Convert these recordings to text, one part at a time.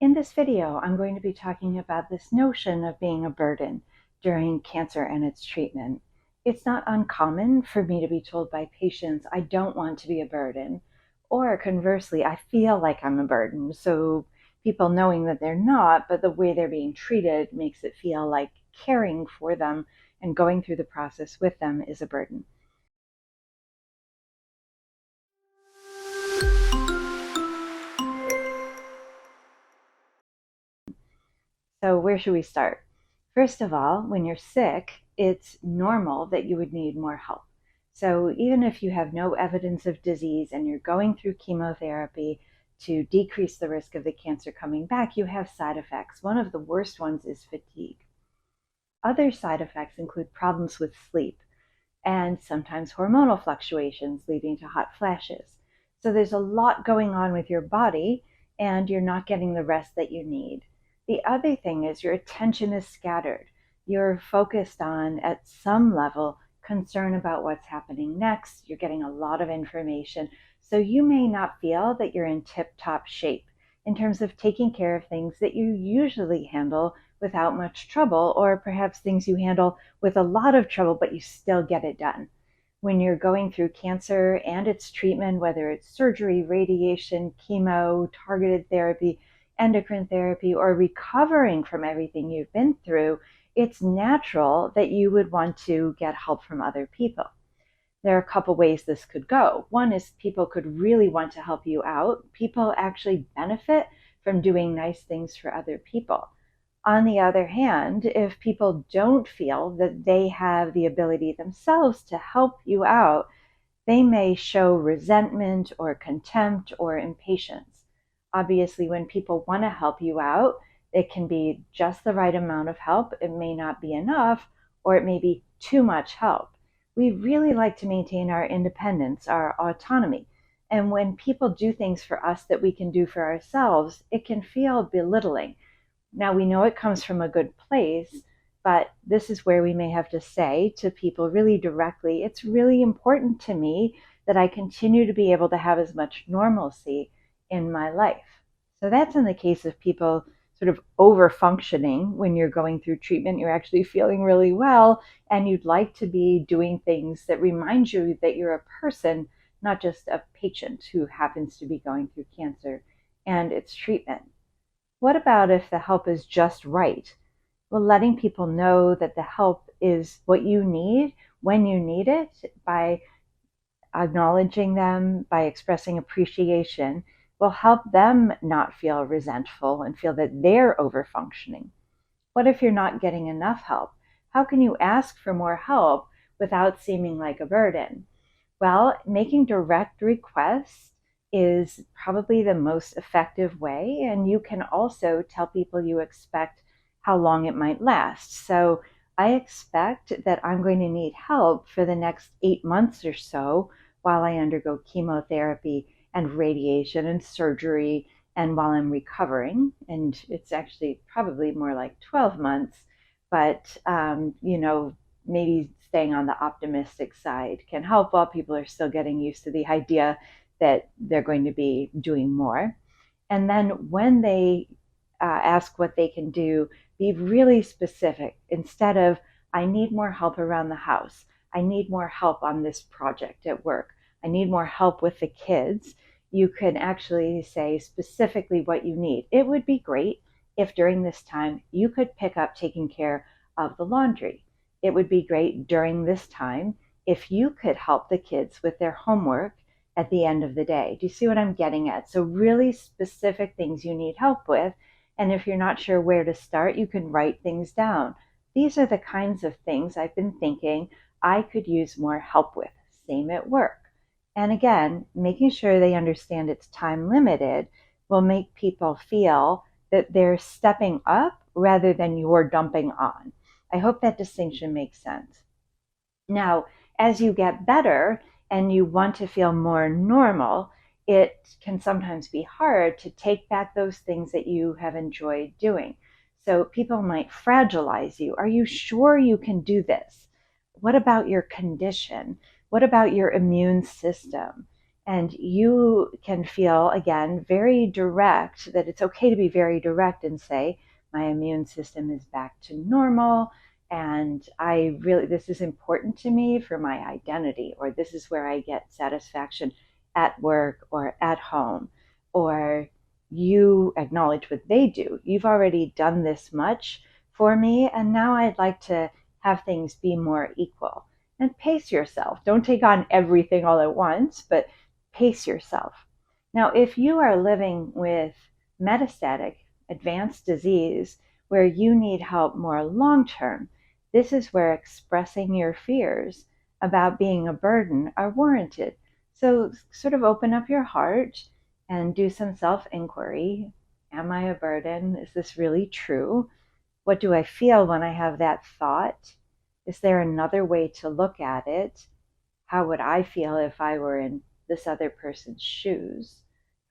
In this video, I'm going to be talking about this notion of being a burden during cancer and its treatment. It's not uncommon for me to be told by patients, I don't want to be a burden, or conversely, I feel like I'm a burden. So people knowing that they're not, but the way they're being treated makes it feel like caring for them and going through the process with them is a burden. So where should we start? First of all, when you're sick, it's normal that you would need more help. So even if you have no evidence of disease and you're going through chemotherapy to decrease the risk of the cancer coming back, you have side effects. One of the worst ones is fatigue. Other side effects include problems with sleep and sometimes hormonal fluctuations leading to hot flashes. So there's a lot going on with your body and you're not getting the rest that you need. The other thing is your attention is scattered. You're focused on, at some level, concern about what's happening next. You're getting a lot of information. So you may not feel that you're in tip-top shape in terms of taking care of things that you usually handle without much trouble, or perhaps things you handle with a lot of trouble, but you still get it done. When you're going through cancer and its treatment, whether it's surgery, radiation, chemo, targeted therapy, endocrine therapy, or recovering from everything you've been through, it's natural that you would want to get help from other people. There are a couple ways this could go. One is people could really want to help you out. People actually benefit from doing nice things for other people. On the other hand, if people don't feel that they have the ability themselves to help you out, they may show resentment or contempt or impatience. Obviously, when people want to help you out, it can be just the right amount of help. It may not be enough, or it may be too much help. We really like to maintain our independence, our autonomy. And when people do things for us that we can do for ourselves, it can feel belittling. Now, we know it comes from a good place, but this is where we may have to say to people really directly, it's really important to me that I continue to be able to have as much normalcy in my life. So that's in the case of people sort of over functioning. When you're going through treatment, you're actually feeling really well, and you'd like to be doing things that remind you that you're a person, not just a patient who happens to be going through cancer and its treatment. What about if the help is just right? Well, letting people know that the help is what you need when you need it, by acknowledging them, by expressing appreciation, will help them not feel resentful and feel that they're over functioning. What if you're not getting enough help? How can you ask for more help without seeming like a burden? Well, making direct requests is probably the most effective way, and you can also tell people you expect how long it might last. So I expect that I'm going to need help for the next 8 months or so while I undergo chemotherapy and radiation and surgery, and while I'm recovering. And it's actually probably more like 12 months, but maybe staying on the optimistic side can help while people are still getting used to the idea that they're going to be doing more. And then when they ask what they can do, be really specific. Instead of, I need more help around the house, I need more help on this project at work, I need more help with the kids, you can actually say specifically what you need. It would be great if during this time you could pick up taking care of the laundry. It would be great during this time if you could help the kids with their homework at the end of the day. Do you see what I'm getting at? So really specific things you need help with. And if you're not sure where to start, you can write things down. These are the kinds of things I've been thinking I could use more help with. Same at work. And again, making sure they understand it's time limited will make people feel that they're stepping up rather than you're dumping on. I hope that distinction makes sense. Now, as you get better and you want to feel more normal, it can sometimes be hard to take back those things that you have enjoyed doing. So people might fragilize you. Are you sure you can do this? What about your condition? What about your immune system? And you can feel, again, very direct, that it's okay to be very direct and say, my immune system is back to normal. And this is important to me for my identity, or this is where I get satisfaction at work or at home. Or you acknowledge what they do. You've already done this much for me, and now I'd like to have things be more equal. And pace yourself. Don't take on everything all at once, but pace yourself. Now, if you are living with metastatic advanced disease where you need help more long term, this is where expressing your fears about being a burden are warranted. So, sort of open up your heart and do some self inquiry. Am I a burden? Is this really true? What do I feel when I have that thought? Is there another way to look at it? How would I feel if I were in this other person's shoes?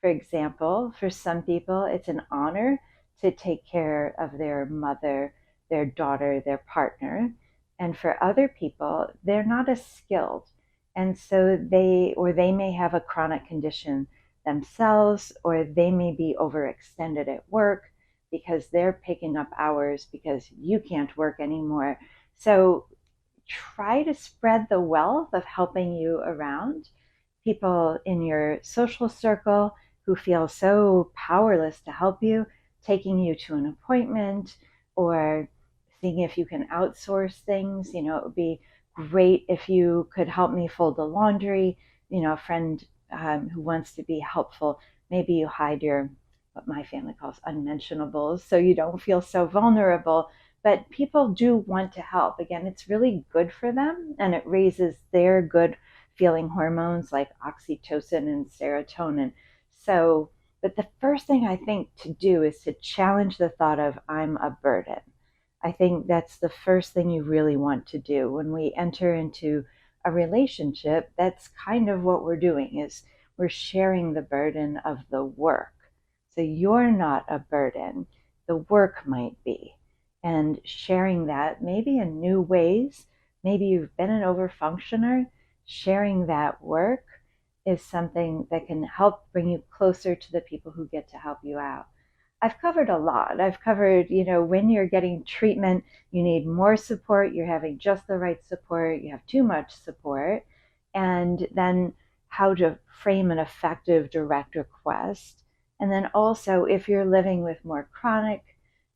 For example, for some people, it's an honor to take care of their mother, their daughter, their partner. And for other people, they're not as skilled. And so they may have a chronic condition themselves, or they may be overextended at work because they're picking up hours because you can't work anymore. So try to spread the wealth of helping you around. People in your social circle who feel so powerless to help you, taking you to an appointment or seeing if you can outsource things. It would be great if you could help me fold the laundry. A friend who wants to be helpful, maybe you hide what my family calls unmentionables so you don't feel so vulnerable. But people do want to help. Again, it's really good for them, and it raises their good feeling hormones like oxytocin and serotonin. So, but the first thing I think to do is to challenge the thought of I'm a burden. I think that's the first thing you really want to do when we enter into a relationship. That's kind of what we're doing, is we're sharing the burden of the work. So you're not a burden. The work might be. And sharing that maybe in new ways. Maybe you've been an overfunctioner. Sharing that work is something that can help bring you closer to the people who get to help you out. I've covered a lot. I've covered, when you're getting treatment, you need more support, you're having just the right support, you have too much support, and then how to frame an effective direct request. And then also, if you're living with more chronic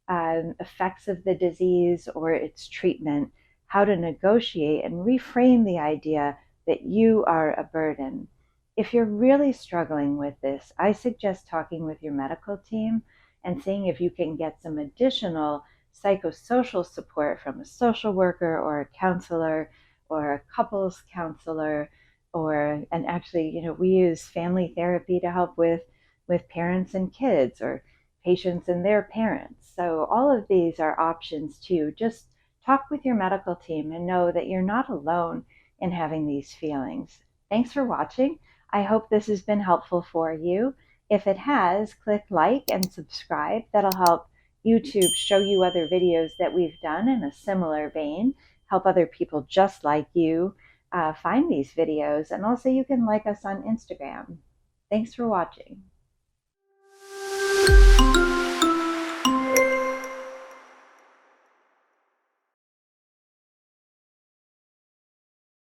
effects of the disease or its treatment, how to negotiate and reframe the idea that you are a burden. If you're really struggling with this, I suggest talking with your medical team and seeing if you can get some additional psychosocial support from a social worker or a counselor or a couples counselor, and actually, we use family therapy to help with parents and kids, or patients and their parents. So all of these are options too. Just talk with your medical team and know that you're not alone in having these feelings. Thanks for watching. I hope this has been helpful for you. If it has, click like and subscribe. That'll help YouTube show you other videos that we've done in a similar vein, help other people just like you find these videos. And also you can like us on Instagram. Thanks for watching.